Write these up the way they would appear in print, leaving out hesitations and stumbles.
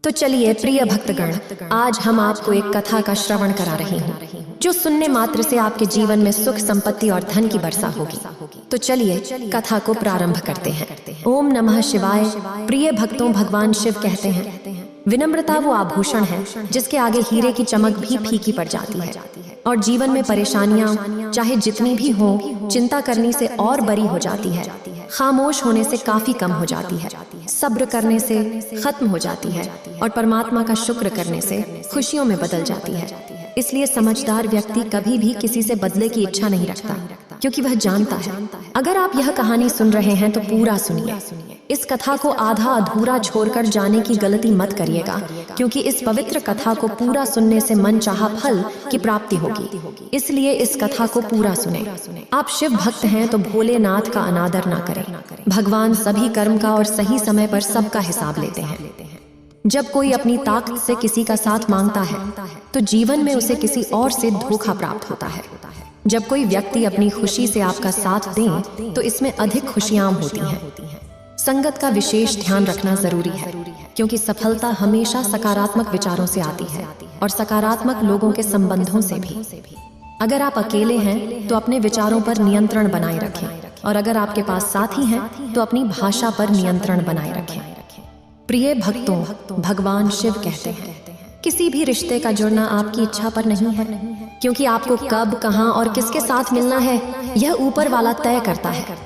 तो चलिए प्रिय भक्तगण, आज हम आपको एक कथा का श्रवण करा रहे हैं जो सुनने मात्र से आपके जीवन में सुख, संपत्ति और धन की वर्षा होगी। तो चलिए कथा को प्रारंभ करते हैं। ओम नमः शिवाय। प्रिय भक्तों, भगवान शिव कहते हैं, विनम्रता वो आभूषण है जिसके आगे हीरे की चमक भी फीकी पड़ जाती है, और जीवन में परेशानियां चाहे जितनी भी हो, चिंता करने से और बड़ी हो जाती है, खामोश होने से काफी कम हो जाती है, सब्र करने से खत्म हो जाती है, और परमात्मा का शुक्र करने से खुशियों में बदल जाती है। इसलिए समझदार व्यक्ति कभी भी किसी से बदले की इच्छा नहीं रखता, क्योंकि वह जानता है। अगर आप यह कहानी सुन रहे हैं तो पूरा सुनिए। इस कथा को आधा अधूरा छोड़कर जाने की गलती मत करिएगा, क्योंकि इस पवित्र कथा को पूरा सुनने से मनचाहा फल की प्राप्ति होगी। इसलिए इस कथा को पूरा सुने। आप शिव भक्त हैं तो भोलेनाथ का अनादर ना करें। भगवान सभी कर्म का और सही समय पर सबका हिसाब लेते हैं। जब कोई अपनी ताकत से किसी का साथ मांगता है तो जीवन में उसे किसी और से धोखा प्राप्त होता है। जब कोई व्यक्ति अपनी खुशी से आपका साथ दे तो इसमें अधिक खुशियां होती हैं। संगत का विशेष ध्यान रखना जरूरी है, क्योंकि सफलता हमेशा सकारात्मक विचारों से आती है और सकारात्मक लोगों के संबंधों से भी। अगर आप अकेले हैं तो अपने विचारों पर नियंत्रण बनाए रखें, और अगर आपके पास साथी हैं तो अपनी भाषा पर नियंत्रण बनाए रखें। प्रिय भक्तों, भगवान शिव कहते हैं, किसी भी रिश्ते का जुड़ना आपकी इच्छा पर नहीं है, क्योंकि आपको कब, कहां और किसके साथ मिलना है यह ऊपर वाला तय करता है।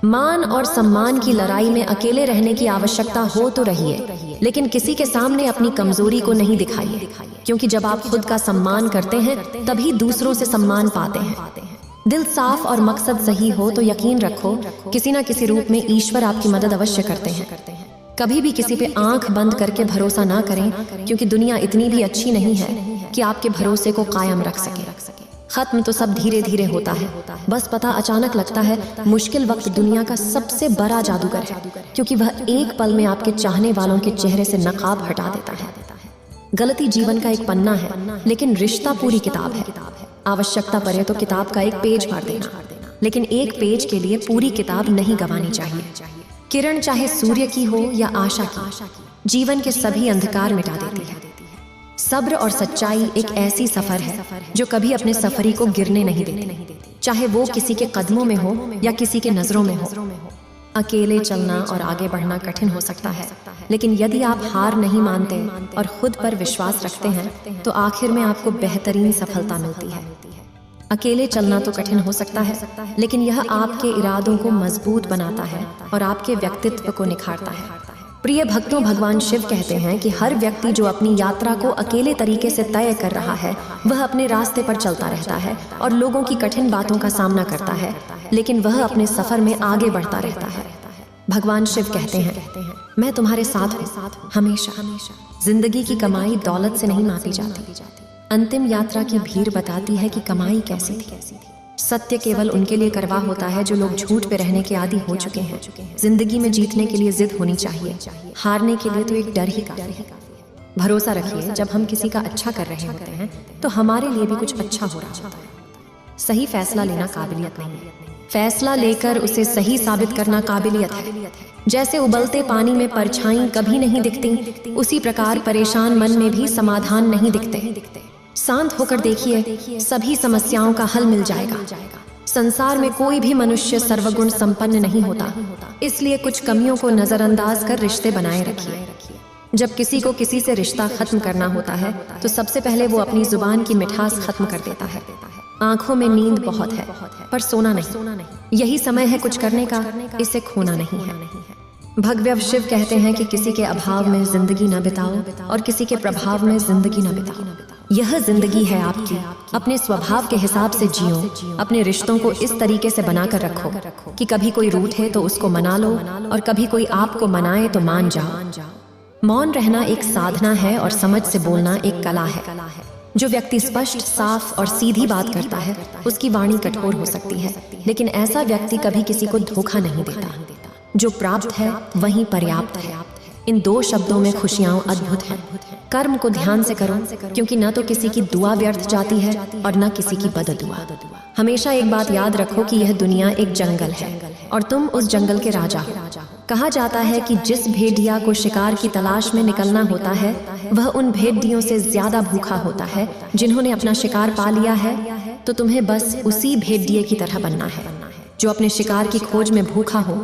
मान और सम्मान की लड़ाई में अकेले रहने की आवश्यकता हो तो रहिए, लेकिन किसी के सामने अपनी कमजोरी को नहीं दिखाइए, क्योंकि जब आप खुद का सम्मान करते हैं तभी दूसरों से सम्मान पाते हैं। दिल साफ और मकसद सही हो तो यकीन रखो किसी न किसी रूप में ईश्वर आपकी मदद अवश्य करते हैं। कभी भी किसी पे आंख बंद करके भरोसा ना करें, क्योंकि दुनिया इतनी भी अच्छी नहीं है कि आपके भरोसे को कायम रख सके। खत्म तो सब धीरे धीरे होता है, बस पता अचानक लगता है। मुश्किल वक्त दुनिया का सबसे बड़ा जादूगर है, क्योंकि वह एक पल में आपके चाहने वालों के चेहरे से नकाब हटा देता है। गलती जीवन का एक पन्ना है, लेकिन रिश्ता पूरी किताब है। आवश्यकता पड़े तो किताब का एक पेज फाड़ देना, लेकिन एक पेज के लिए पूरी किताब नहीं गंवानी चाहिए। किरण चाहे सूर्य की हो या आशा की, जीवन के सभी अंधकार मिटा देती है। सब्र और सच्चाई एक ऐसी सफर है जो कभी अपने सफरी को गिरने नहीं देती, चाहे वो किसी के कदमों में हो या किसी के नजरों में हो। अकेले चलना और आगे बढ़ना कठिन हो सकता है, लेकिन यदि आप हार नहीं मानते और खुद पर विश्वास रखते हैं तो आखिर में आपको बेहतरीन सफलता मिलती है। अकेले चलना तो कठिन हो सकता है, लेकिन यह आपके इरादों को मजबूत बनाता है और आपके व्यक्तित्व को निखारता है। प्रिय भक्तों, भगवान शिव कहते हैं कि हर व्यक्ति जो अपनी यात्रा को अकेले तरीके से तय कर रहा है वह अपने रास्ते पर चलता रहता है और लोगों की कठिन बातों का सामना करता है, लेकिन वह अपने सफर में आगे बढ़ता रहता है। भगवान शिव कहते हैं, मैं तुम्हारे साथ हूँ हमेशा। जिंदगी की कमाई दौलत से नहीं मापी जाती, अंतिम यात्रा की भीड़ बताती है कि कमाई कैसी थी। सत्य केवल उनके लिए करवा होता है जो लोग झूठ पे रहने के आदी हो चुके हैं। जिंदगी में जीतने के लिए जिद होनी चाहिए, हारने के लिए तो एक डर ही काफी है। भरोसा रखिए, जब हम किसी का अच्छा कर रहे होते हैं तो हमारे लिए भी कुछ अच्छा हो रहा होता है। सही फैसला लेना काबिलियत नहीं है, फैसला लेकर उसे सही साबित करना काबिलियत है। जैसे उबलते पानी में परछाई कभी नहीं दिखती, उसी प्रकार परेशान मन में भी समाधान नहीं दिखते। शांत होकर देखिए, सभी समस्याओं का हल मिल जाएगा। संसार में कोई भी मनुष्य सर्वगुण संपन्न नहीं होता, इसलिए कुछ कमियों को नजरअंदाज कर रिश्ते बनाए रखिए। जब किसी को किसी से रिश्ता खत्म करना होता है तो सबसे पहले वो अपनी जुबान की मिठास खत्म कर देता है। आंखों में नींद बहुत है पर सोना नहीं। यही समय है कुछ करने का, इसे खोना नहीं है। भगवान शिव कहते हैं कि किसी के अभाव में जिंदगी न बिताओ और किसी के प्रभाव में जिंदगी न बिताओ। यह जिंदगी है आपकी, अपने स्वभाव के हिसाब से जियो। अपने रिश्तों को इस तरीके से बनाकर रखो कि कभी कोई रूठे तो उसको मना लो, और कभी कोई आपको मनाए तो मान जाओ। मौन रहना एक साधना है और समझ से बोलना एक कला है। जो व्यक्ति स्पष्ट, साफ और सीधी बात करता है उसकी वाणी कठोर हो सकती है, लेकिन ऐसा व्यक्ति कभी किसी को धोखा नहीं देता। जो प्राप्त है वही पर्याप्त है। इन दो शब्दों में खुशियां अद्भुत हैं। कर्म को ध्यान से करो, क्योंकि न तो किसी की दुआ व्यर्थ जाती है और न किसी की बददुआ। हमेशा एक बात याद रखो कि यह दुनिया एक जंगल है और तुम उस जंगल के राजा हो। कहा जाता है कि जिस भेड़िया को शिकार की तलाश में निकलना होता है वह उन भेड़ियों से ज्यादा भूखा होता है जिन्होंने अपना शिकार पा लिया है। तो तुम्हें बस उसी भेड़िए की तरह बनना है जो अपने शिकार की खोज में भूखा हो।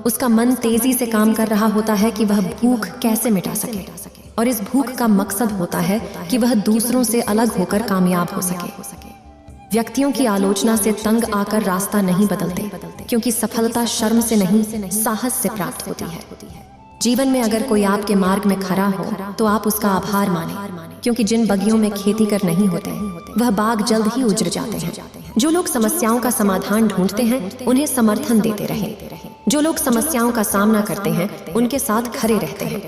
उसका मन तेजी से काम कर रहा होता है कि वह भूख कैसे मिटा सके, और इस भूख का मकसद होता है कि वह दूसरों से अलग होकर कामयाब हो सके। व्यक्तियों की आलोचना से तंग आकर रास्ता नहीं बदलते, क्योंकि सफलता शर्म से नहीं साहस से प्राप्त होती है। जीवन में अगर कोई आपके मार्ग में खड़ा हो तो आप उसका आभार माने, क्योंकि जिन बगियों में खेती कर नहीं होते वह बाग जल्द ही उजड़ जाते हैं। जो लोग समस्याओं का समाधान ढूंढते हैं उन्हें समर्थन देते रहें। जो लोग समस्याओं का सामना करते हैं उनके साथ खड़े रहते हैं।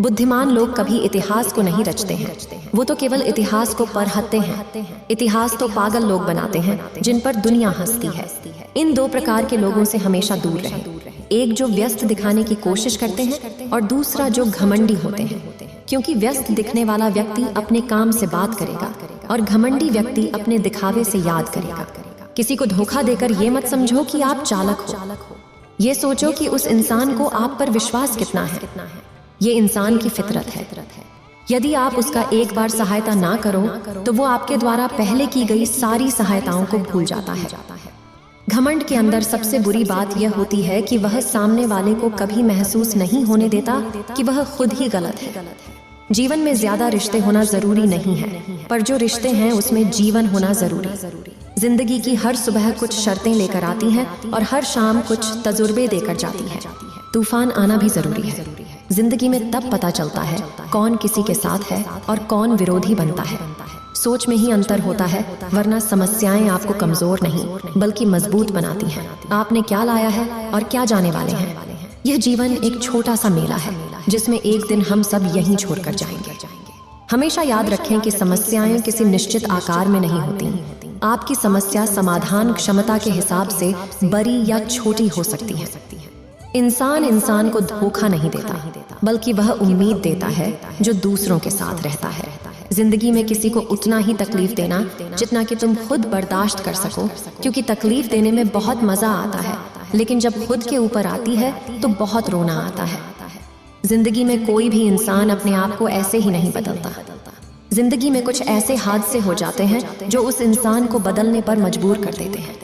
बुद्धिमान लोग कभी इतिहास को नहीं रचते हैं, वो तो केवल इतिहास को पढ़ते हैं। इतिहास तो पागल लोग बनाते हैं जिन पर दुनिया हंसती है। इन दो प्रकार के लोगों से हमेशा दूर रहें, एक जो व्यस्त दिखाने की कोशिश करते हैं और दूसरा जो घमंडी होते हैं, क्योंकि व्यस्त दिखने वाला व्यक्ति अपने काम से बात करेगा और घमंडी व्यक्ति अपने दिखावे से याद करेगा। किसी को धोखा देकर ये मत समझो कि आप चालक हो, ये सोचो कि उस इंसान को आप पर विश्वास कितना है। ये इंसान की फितरत है। यदि आप उसका एक बार सहायता ना करो तो वो आपके द्वारा पहले की गई सारी सहायताओं को भूल जाता है। घमंड के अंदर सबसे बुरी बात यह होती है कि वह सामने वाले को कभी महसूस नहीं होने देता कि वह खुद ही गलत है। जीवन में ज्यादा रिश्ते होना जरूरी नहीं है, पर जो रिश्ते हैं उसमें जीवन होना जरूरी। जिंदगी की हर सुबह कुछ शर्तें लेकर आती हैं और हर शाम कुछ तजुर्बे देकर जाती है। तूफान आना भी जरूरी है। जिंदगी में तब पता चलता है कौन किसी के साथ है और कौन विरोधी बनता है। सोच में ही अंतर होता है, वरना समस्याएं आपको कमजोर नहीं बल्कि मजबूत बनाती हैं। आपने क्या लाया है और क्या जाने वाले हैं। यह जीवन एक छोटा सा मेला है जिसमें एक दिन हम सब यहीं छोड़कर जाएंगे। हमेशा याद रखें कि समस्याएं किसी निश्चित आकार में नहीं होती। आपकी समस्या समाधान क्षमता के हिसाब से बड़ी या छोटी हो सकती है। इंसान को धोखा नहीं देता, बल्कि वह उम्मीद देता है जो दूसरों के साथ रहता है। जिंदगी में किसी को उतना ही तकलीफ देना जितना कि तुम खुद बर्दाश्त कर सको, क्योंकि तकलीफ देने में बहुत मजा आता है, लेकिन जब खुद के ऊपर आती है तो बहुत रोना आता है। जिंदगी में कोई भी इंसान अपने आप को ऐसे ही नहीं बदलता। जिंदगी में कुछ ऐसे हादसे हो जाते हैं जो उस इंसान को बदलने पर मजबूर कर देते हैं।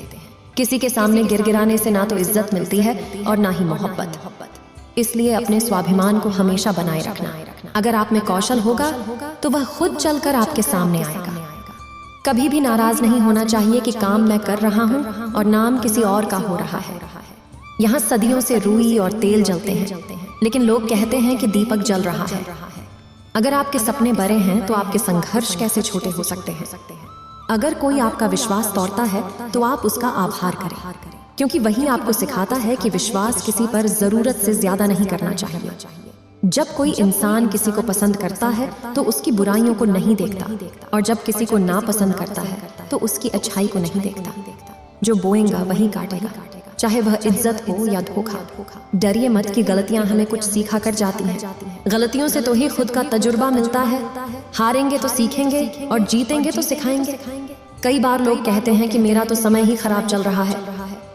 किसी के सामने गिड़गिड़ाने से ना तो इज्जत मिलती है और ना ही मोहब्बत। इसलिए अपने स्वाभिमान को हमेशा बनाए रखना। अगर आप में कौशल होगा तो वह खुद चलकर आपके सामने आएगा। कभी भी नाराज नहीं होना चाहिए कि काम मैं कर रहा हूँ और नाम किसी और का हो रहा है। यहाँ सदियों से रुई और तेल जलते हैं, लेकिन लोग कहते हैं कि दीपक जल रहा है। अगर आपके सपने बड़े हैं तो आपके संघर्ष कैसे छोटे हो सकते हैं। अगर कोई आपका विश्वास तोड़ता है तो आप उसका आभार करें, क्योंकि वही आपको सिखाता है कि विश्वास किसी पर जरूरत से ज्यादा नहीं करना चाहिए। जब कोई इंसान किसी को पसंद करता है तो उसकी बुराइयों को नहीं देखता, और जब किसी को नापसंद करता है तो उसकी अच्छाई को नहीं देखता। जो बोएगा वही काटेगा, चाहे वह इज्जत हो या धोखा। डरिए मत कि गलतियां हमें कुछ सिखा कर जाती हैं। गलतियों से तो ही खुद का तजुर्बा मिलता है। हारेंगे तो सीखेंगे और जीतेंगे तो सिखाएंगे। कई बार लोग कहते हैं कि मेरा तो समय ही खराब चल रहा है,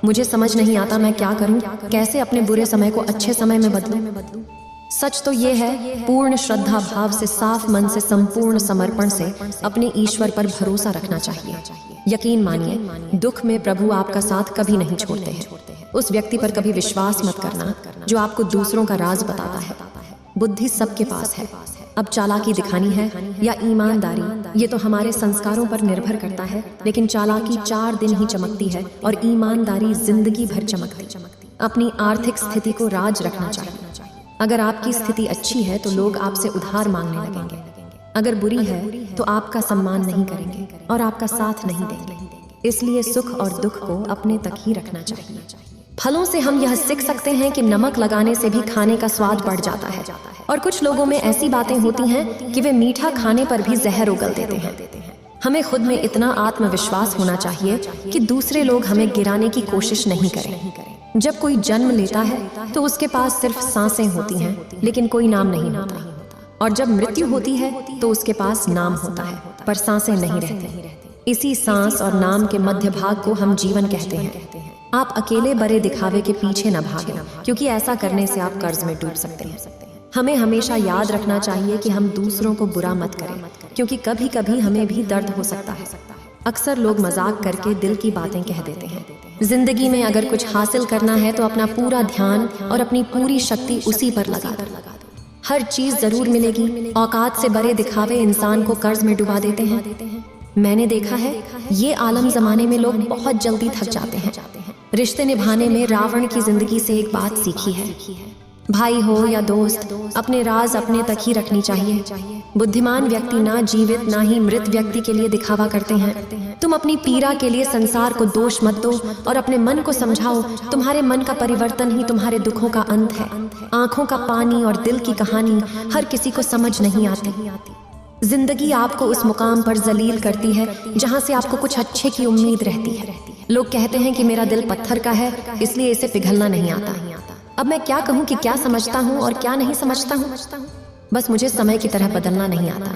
मुझे समझ नहीं आता मैं क्या करूं, कैसे अपने बुरे समय को अच्छे समय में बदलूं। सच तो ये है, पूर्ण श्रद्धा भाव से, साफ मन से, संपूर्ण समर्पण से अपने ईश्वर पर भरोसा रखना चाहिए। यकीन मानिए, दुख में प्रभु आपका साथ कभी नहीं छोड़ते हैं। उस व्यक्ति पर कभी विश्वास मत करना जो आपको दूसरों का राज बताता है। बुद्धि सबके पास है, अब चालाकी दिखानी है या ईमानदारी, ये तो हमारे संस्कारों पर निर्भर करता है। लेकिन चालाकी 4 दिन ही चमकती है और ईमानदारी जिंदगी भर चमकती। अपनी आर्थिक स्थिति को राज रखना चाहिए। अगर आपकी स्थिति अच्छी है तो लोग आपसे उधार मांगने लगेंगे। अगर बुरी है तो आपका सम्मान नहीं करेंगे और आपका साथ नहीं देंगे। इसलिए सुख और दुख को अपने तक ही रखना चाहिए। फलों से हम यह सीख सकते हैं कि नमक लगाने से भी खाने का स्वाद बढ़ जाता है, और कुछ लोगों में ऐसी बातें होती हैं कि वे मीठा खाने पर भी जहर उगल देते हैं। हमें खुद में इतना आत्मविश्वास होना चाहिए कि दूसरे लोग हमें गिराने की कोशिश नहीं करें। जब कोई जन्म लेता है तो उसके पास सिर्फ सांसें होती हैं, लेकिन कोई नाम नहीं होता। और जब मृत्यु होती है तो उसके पास नाम होता है, पर सांसें नहीं रहती। इसी सांस और नाम के मध्य भाग को हम जीवन कहते हैं। आप अकेले बड़े दिखावे के पीछे न भागें, क्योंकि ऐसा करने से आप कर्ज में डूब सकते हैं। हमें हमेशा याद रखना चाहिए कि हम दूसरों को बुरा मत करें, क्योंकि कभी कभी हमें भी दर्द हो सकता है। अक्सर लोग मजाक करके दिल की बातें कह देते हैं। जिंदगी में अगर कुछ हासिल करना है तो अपना पूरा ध्यान और अपनी पूरी शक्ति उसी पर लगा दो। हर चीज जरूर मिलेगी। औकात से बड़े दिखावे इंसान को कर्ज में डुबा देते हैं। मैंने देखा है, ये आलम जमाने में लोग बहुत जल्दी थक जाते हैं। रिश्ते निभाने में रावण की जिंदगी से एक बात सीखी है, भाई हो या दोस्त, अपने राज अपने तक ही रखनी चाहिए। बुद्धिमान व्यक्ति ना जीवित ना ही मृत व्यक्ति के लिए दिखावा करते हैं। तुम अपनी पीड़ा के लिए संसार को दोष मत दो और अपने मन को समझाओ, तुम्हारे मन का परिवर्तन ही तुम्हारे दुखों का अंत है। आंखों का पानी और दिल की कहानी हर किसी को समझ नहीं आती। जिंदगी आपको उस मुकाम पर जलील करती है जहां से आपको कुछ अच्छे की उम्मीद रहती है। लोग कहते हैं कि मेरा दिल पत्थर का है, इसलिए इसे पिघलना नहीं आता। अब मैं क्या कहूँ कि क्या समझता हूँ और क्या नहीं समझता हूँ। बस मुझे समय की तरह बदलना नहीं आता।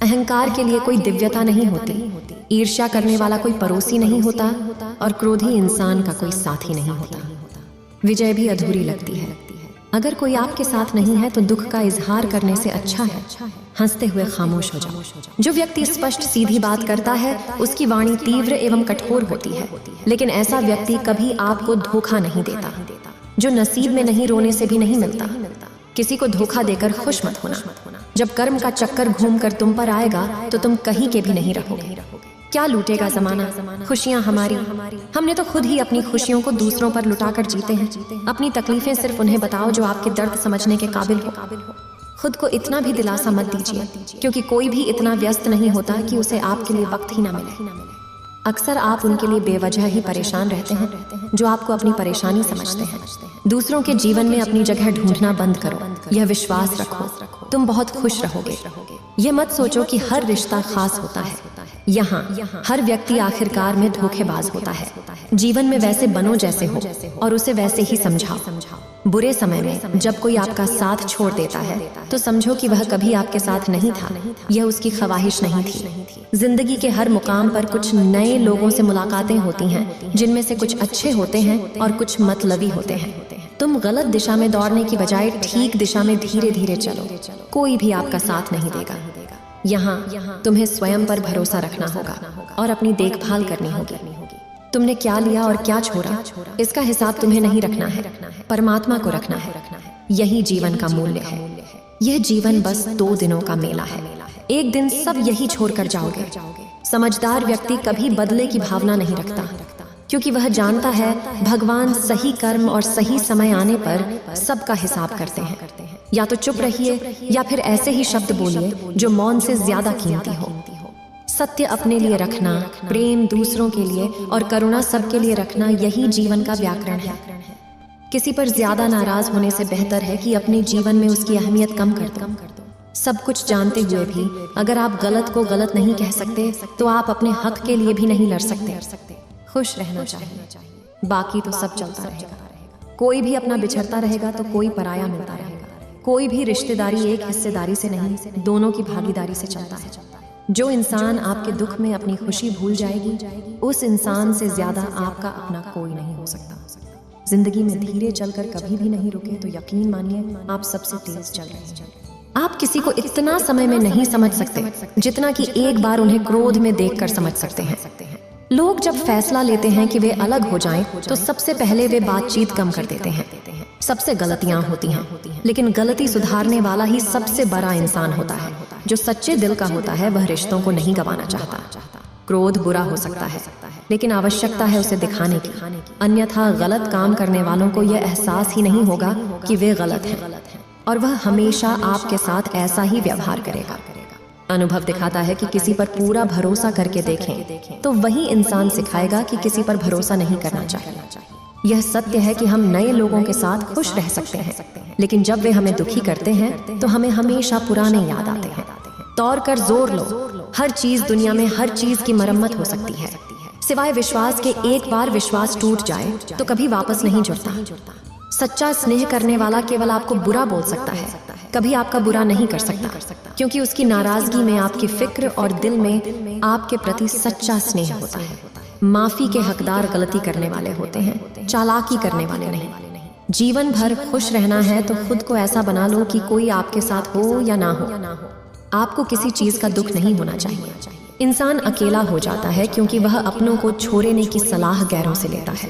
अहंकार के लिए कोई दिव्यता नहीं होती, ईर्ष्या करने वाला कोई पड़ोसी नहीं होता और क्रोधी इंसान का कोई साथी नहीं होता। विजय भी अधूरी लगती है। अगर कोई आपके साथ नहीं है तो दुख का इजहार करने से अच्छा है हंसते हुए खामोश हो जाओ। जो व्यक्ति स्पष्ट सीधी बात करता है उसकी वाणी तीव्र एवं कठोर होती है, लेकिन ऐसा व्यक्ति कभी आपको धोखा नहीं देता। जो नसीब में नहीं रोने से भी नहीं मिलता। किसी को धोखा देकर खुश मत होना। जब कर्म का चक्कर घूमकर तुम पर आएगा तो तुम कहीं के भी नहीं रहोगे। क्या लूटेगा जमाना खुशियां हमारी? हमने तो खुद ही अपनी खुशियों को दूसरों पर लुटाकर जीते हैं। अपनी तकलीफें सिर्फ उन्हें बताओ जो आपके दर्द समझने के काबिल हो। खुद को इतना भी दिलासा मत दीजिए, क्योंकि कोई भी इतना व्यस्त नहीं होता कि उसे आपके लिए वक्त ही ना मिले। अक्सर आप उनके लिए बेवजह ही परेशान रहते हैं जो आपको अपनी परेशानी समझते हैं। दूसरों के जीवन में अपनी जगह ढूंढना बंद करो। यह विश्वास रखो, तुम बहुत खुश रहोगे। यह मत सोचो कि हर रिश्ता खास होता है। यहाँ हर व्यक्ति आखिरकार में धोखेबाज होता है। जीवन में वैसे बनो जैसे हो और उसे वैसे ही समझाओ। बुरे समय में जब कोई आपका साथ छोड़ देता है तो समझो कि वह कभी आपके साथ नहीं था, यह उसकी ख्वाहिश नहीं थी। जिंदगी के हर मुकाम पर कुछ नए लोगों से मुलाकातें होती हैं, जिनमें से कुछ अच्छे होते हैं और कुछ मतलबी होते हैं। तुम गलत दिशा में दौड़ने की बजाय ठीक दिशा में धीरे धीरे चलो। कोई भी आपका साथ नहीं देगा। यहाँ तुम्हें स्वयं पर भरोसा रखना होगा और अपनी देखभाल करनी होगी। तुमने क्या लिया और क्या छोड़ा, इसका हिसाब तुम्हें नहीं रखना है, परमात्मा को रखना है। यही जीवन का मूल्य है। यह जीवन बस 2 दिनों का मेला है। एक दिन सब यही छोड़कर जाओगे। समझदार व्यक्ति कभी बदले की भावना नहीं रखता, क्योंकि वह जानता है भगवान सही कर्म और सही समय आने पर सबका हिसाब करते हैं। या तो चुप रहिए या फिर ऐसे ही शब्द बोलिए जो मौन से ज्यादा कीमती हो। सत्य अपने लिए रखना, प्रेम दूसरों के लिए और करुणा सबके लिए रखना, यही जीवन का व्याकरण है। किसी पर ज्यादा नाराज होने से बेहतर है कि अपने जीवन में उसकी अहमियत कम कर दो। सब कुछ जानते हुए भी अगर आप गलत को गलत नहीं कह सकते तो आप अपने हक के लिए भी नहीं लड़ सकते। खुश रहना चाहिए, बाकी तो सब चलता रहेगा। कोई भी अपना बिछड़ता रहेगा तो कोई पराया मिलता रहेगा। कोई भी रिश्तेदारी एक हिस्सेदारी से नहीं, दोनों की भागीदारी से चलता है। जो इंसान आपके दुख में अपनी खुशी भूल जाएगी, उस इंसान से ज्यादा आपका अपना कोई नहीं हो सकता। जिंदगी में धीरे चलकर कभी भी नहीं रुके तो यकीन मानिए आप सबसे तेज चल रहे हैं। आप किसी को इतना समय में नहीं समझ सकते जितना कि एक बार उन्हें क्रोध में देखकर समझ सकते हैं। लोग जब फैसला लेते हैं कि वे अलग हो जाएं, तो सबसे पहले वे बातचीत कम कर देते हैं। सबसे गलतियां होती हैं, लेकिन गलती सुधारने वाला ही सबसे बड़ा इंसान होता है। जो सच्चे दिल का होता है वह रिश्तों को नहीं गंवाना चाहता। क्रोध बुरा हो सकता है, लेकिन आवश्यकता है उसे दिखाने की। अन्यथा गलत काम करने वालों को यह एहसास ही नहीं होगा कि वे गलत हैं, और वह हमेशा आपके साथ ऐसा ही व्यवहार करेगा। अनुभव दिखाता है कि किसी पर पूरा भरोसा करके देखें तो वही इंसान सिखाएगा कि किसी पर भरोसा नहीं करना चाहिए। यह सत्य है कि हम नए लोगों के साथ खुश रह सकते हैं, लेकिन जब वे हमें दुखी करते हैं तो हमें हमेशा पुराने याद आते हैं। तौर कर जोर लो, हर चीज दुनिया में हर चीज की मरम्मत हो सकती है, सिवाय विश्वास के। एक बार विश्वास टूट जाए तो कभी वापस नहीं जुड़ता। सच्चा स्नेह करने वाला केवल आपको बुरा बोल सकता है, कभी आपका बुरा नहीं कर सकता, क्योंकि उसकी नाराजगी में आपकी फिक्र और दिल में आपके प्रति सच्चा स्नेह होता है। माफी के हकदार गलती करने वाले होते हैं, चालाकी करने वाले नहीं। जीवन भर खुश रहना है तो खुद को ऐसा बना लो कि कोई आपके साथ हो या ना हो, आपको किसी चीज का दुख नहीं होना चाहिए। इंसान अकेला हो जाता है क्योंकि वह अपनों को छोड़ने की सलाह गैरों से लेता है।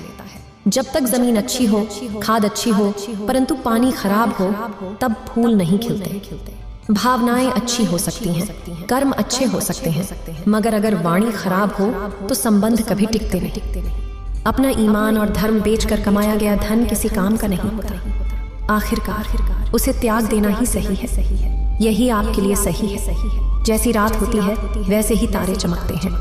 जब तक जमीन अच्छी हो, खाद अच्छी हो, परंतु पानी खराब हो, तब फूल नहीं खिलते। भावनाएं अच्छी हो सकती हैं, कर्म अच्छे हो सकते हैं, मगर अगर वाणी खराब हो तो संबंध कभी टिकते नहीं। अपना ईमान और धर्म बेचकर कमाया गया धन किसी काम का नहीं होता। आखिरकार उसे त्याग देना ही सही है। यही आपके लिए सही है। जैसी रात होती है वैसे ही तारे चमकते हैं।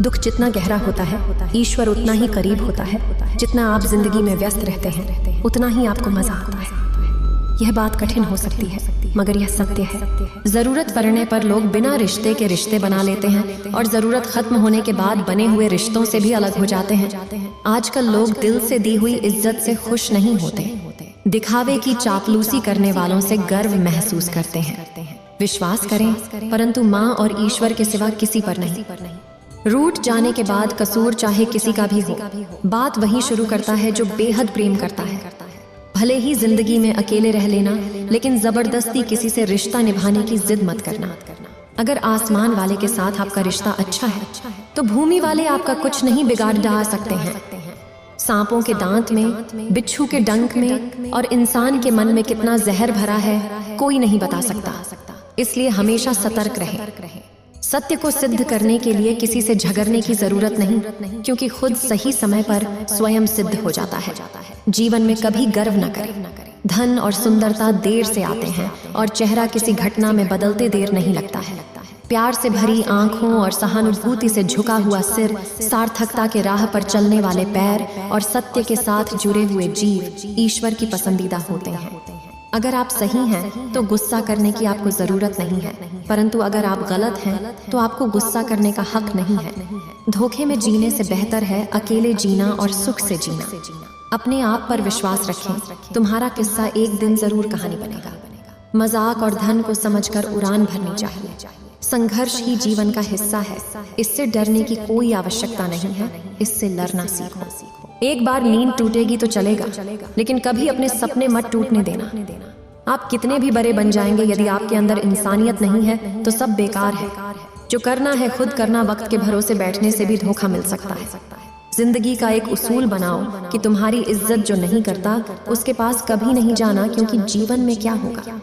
दुख जितना गहरा होता है, ईश्वर उतना ही करीब होता है। जितना आप जिंदगी में व्यस्त रहते हैं, उतना ही आपको मजा आता है। यह बात कठिन हो सकती है, मगर यह सत्य है। जरूरत पड़ने पर लोग बिना रिश्ते के रिश्ते बना लेते हैं और जरूरत खत्म होने के बाद बने हुए रिश्तों से भी अलग हो जाते हैं। आजकल लोग दिल से दी हुई इज्जत से खुश नहीं होते, दिखावे की चापलूसी करने वालों से गर्व महसूस करते हैं। विश्वास करें, परंतु माँ और ईश्वर के सिवा किसी पर नहीं। रूठ जाने के बाद कसूर चाहे किसी का भी हो, बात वहीं शुरू करता है जो बेहद प्रेम करता है। भले ही जिंदगी में अकेले रह लेना, लेकिन जबरदस्ती किसी से रिश्ता निभाने की जिद मत करना। अगर आसमान वाले के साथ आपका रिश्ता अच्छा है तो भूमि वाले आपका कुछ नहीं बिगाड़ डाल सकते हैं। सांपों के दांत में, बिच्छू के डंक में और इंसान के मन में कितना जहर भरा है कोई नहीं बता सकता। इसलिए हमेशा सतर्क रहे। सत्य को सिद्ध करने के लिए किसी से झगड़ने की जरूरत नहीं, क्योंकि खुद सही समय पर स्वयं सिद्ध हो जाता है। जीवन में कभी गर्व न करें। धन और सुंदरता देर से आते हैं और चेहरा किसी घटना में बदलते देर नहीं लगता है। प्यार से भरी आंखों और सहानुभूति से झुका हुआ सिर, सार्थकता के राह पर चलने वाले पैर और सत्य के साथ जुड़े हुए जीव ईश्वर की पसंदीदा होते हैं। अगर आप सही हैं तो गुस्सा करने की आपको जरूरत नहीं है, परंतु अगर आप गलत हैं तो आपको गुस्सा करने का हक नहीं है। धोखे में जीने से बेहतर है अकेले जीना और सुख से जीना। अपने आप पर विश्वास रखें, तुम्हारा किस्सा एक दिन जरूर कहानी बनेगा। मजाक और धन को समझकर उड़ान भरनी चाहिए। संघर्ष ही जीवन का हिस्सा है, इससे डरने की कोई आवश्यकता नहीं है, इससे लड़ना सीखो। एक बार नींद टूटेगी तो चलेगा, लेकिन कभी अपने सपने मत टूटने देना। आप कितने भी बड़े बन जाएंगे, यदि आपके अंदर इंसानियत नहीं है तो सब बेकार है। जो करना है खुद करना, वक्त के भरोसे बैठने से भी धोखा मिल सकता है। जिंदगी का एक उसूल बनाओ कि तुम्हारी इज्जत जो नहीं करता उसके पास कभी नहीं जाना, क्योंकि जीवन में क्या होगा,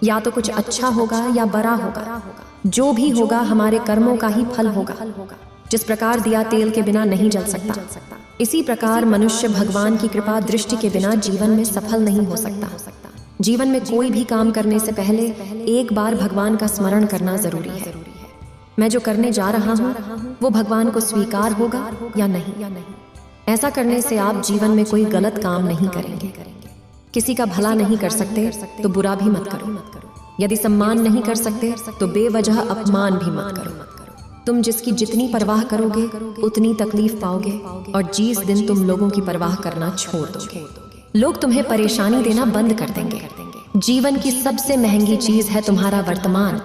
या तो कुछ अच्छा होगा या बुरा होगा। जो भी होगा हमारे कर्मों का ही फल होगा। जिस प्रकार दिया तेल के बिना नहीं जल सकता, इसी प्रकार मनुष्य भगवान की कृपा दृष्टि के बिना जीवन में सफल नहीं हो सकता। जीवन में कोई भी काम करने से पहले एक बार भगवान का स्मरण करना जरूरी है। मैं जो करने जा रहा हूँ वो भगवान को स्वीकार होगा या नहीं। ऐसा करने से आप जीवन में कोई गलत काम नहीं करेंगे। किसी का भला नहीं कर सकते तो बुरा भी मत करो। यदि सम्मान नहीं कर सकते तो बेवजह अपमान भी मत करो। तुम जिसकी जितनी परवाह करोगे उतनी तकलीफ पाओगे, और जिस दिन तुम लोगों की परवाह करना छोड़ दोगे, लोग तुम्हें परेशानी देना बंद कर देंगे। जीवन की सबसे महंगी चीज है तुम्हारा वर्तमान,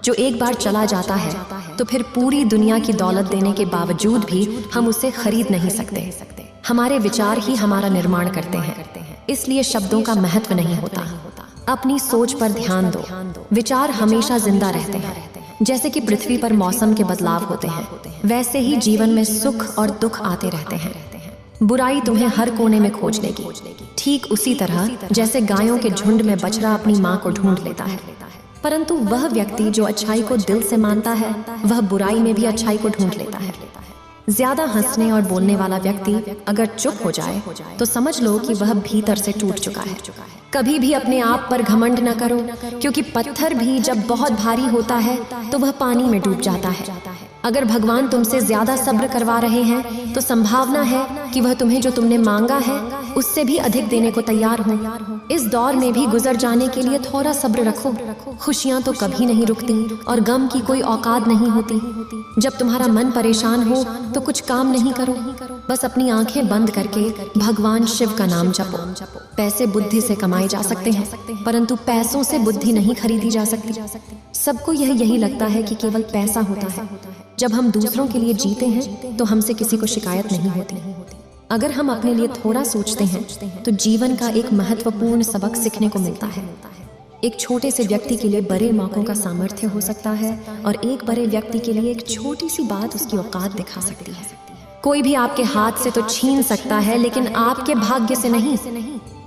जो एक बार चला जाता है तो फिर पूरी दुनिया की दौलत देने के बावजूद भी हम उसे खरीद नहीं सकते। हमारे विचार ही हमारा निर्माण करते हैं, इसलिए शब्दों का महत्व नहीं होता। अपनी सोच पर ध्यान दो। विचार हमेशा जिंदा रहते हैं। जैसे कि पृथ्वी पर मौसम के बदलाव होते हैं, वैसे ही जीवन में सुख और दुख आते रहते हैं। बुराई तुम्हें हर कोने में खोज लेगी, ठीक उसी तरह जैसे गायों के झुंड में बछड़ा अपनी माँ को ढूंढ लेता है। परंतु वह व्यक्ति जो अच्छाई को दिल से मानता है, वह बुराई में भी अच्छाई को ढूंढ लेता है। ज्यादा हंसने और बोलने वाला व्यक्ति अगर चुप हो जाए तो समझ लो कि वह भीतर से टूट चुका है। कभी भी अपने आप पर घमंड न करो, क्योंकि पत्थर भी जब बहुत भारी होता है तो वह पानी में डूब जाता है। अगर भगवान तुमसे ज्यादा सब्र करवा रहे हैं तो संभावना है कि वह तुम्हें जो तुमने मांगा है उससे भी अधिक देने को तैयार हो। इस दौर में भी गुजर जाने के लिए थोड़ा सब्र रखो। खुशियां तो कभी नहीं रुकती और गम की कोई औकात नहीं होती। जब तुम्हारा मन परेशान हो तो कुछ काम नहीं करो, बस अपनी आंखें बंद करके भगवान शिव का नाम जपो। पैसे बुद्धि से कमाए जा सकते हैं, परंतु पैसों से बुद्धि नहीं खरीदी जा सकती। सबको यही लगता है कि केवल पैसा होता है। जब हम दूसरों के लिए जीते हैं तो हमसे किसी को शिकायत नहीं होती। अगर हम अपने लिए थोड़ा सोचते हैं तो जीवन का एक महत्वपूर्ण सबक सीखने को मिलता है। एक छोटे से व्यक्ति के लिए बड़े मौकों का सामर्थ्य हो सकता है और एक बड़े व्यक्ति के लिए एक छोटी सी बात उसकी औकात दिखा सकती है। कोई भी आपके हाथ से तो छीन सकता है, लेकिन आपके भाग्य से नहीं।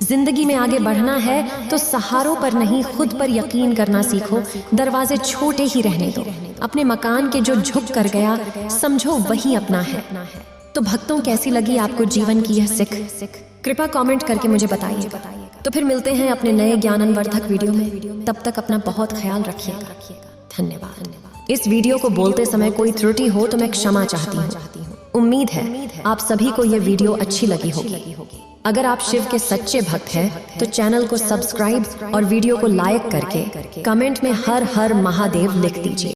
जिंदगी में आगे बढ़ना है तो सहारों पर नहीं, खुद पर यकीन करना सीखो। दरवाजे छोटे ही रहने दो। अपने मकान के जो झुक कर गया समझो वही अपना है। तो भक्तों, कैसी लगी आपको जीवन की यह सिख? कृपया कमेंट करके मुझे बताइए। तो फिर मिलते हैं अपने नए ज्ञानवर्धक वीडियो में। तब तक अपना बहुत ख्याल रखिएगा। धन्यवाद। इस वीडियो को बोलते समय कोई त्रुटि हो तो मैं क्षमा चाहती हूँ। उम्मीद है आप सभी को यह वीडियो अच्छी लगी होगी। अगर आप शिव के सच्चे भक्त हैं तो चैनल को सब्सक्राइब और वीडियो को लाइक करके कमेंट में हर हर महादेव लिख दीजिए।